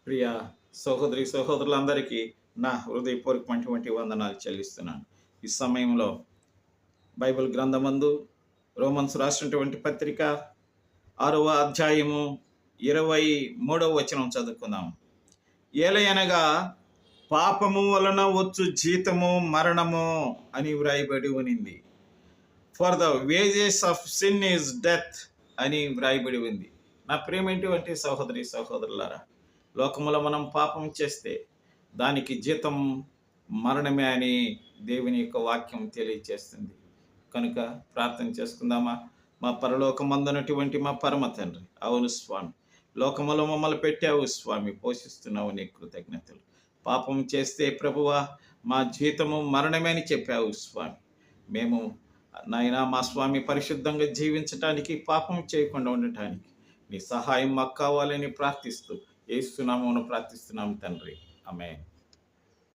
ప్రియ సహోదరి సహోదరులందరికీ నా హృదయపూర్వకమైనటువంటి వందనాలు చెల్లిస్తున్నాను. ఈ సమయంలో బైబిల్ గ్రంథమందు రోమన్స్ రాసినటువంటి పత్రిక 6వ అధ్యాయము 23వ వచనం చదువుకుందాం. ఏలయనగా పాపము వలన వచ్చు జీతము మరణము అని వ్రాయబడి ఉంది. For the wages of sin is death అని వ్రాయబడి ఉంది. నా ప్రియమైనటువంటి సహోదరి సహోదరులారా, లోకములో మనం పాపం చేస్తే దానికి జీతం మరణమే అని దేవుని యొక్క వాక్యం తెలియచేస్తుంది. కనుక ప్రార్థన చేసుకుందామా? మా పరలోకమందునటువంటి మా పరమ తండ్రి, అవును స్వామి, లోకములో మమ్మల్ని పెట్టావు స్వామి, పోషిస్తున్నావు, నీ కృతజ్ఞతలు. పాపం చేస్తే ప్రభువా మా జీతము మరణమే అని చెప్పావు స్వామి. మేము నాయనా మా స్వామి పరిశుద్ధంగా జీవించటానికి, పాపం చేయకుండా ఉండటానికి నీ సహాయం మాకు కావాలని ప్రార్థిస్తూ యేసు నామమున ప్రార్థిస్తున్నాము తండ్రి. ఆమేన్.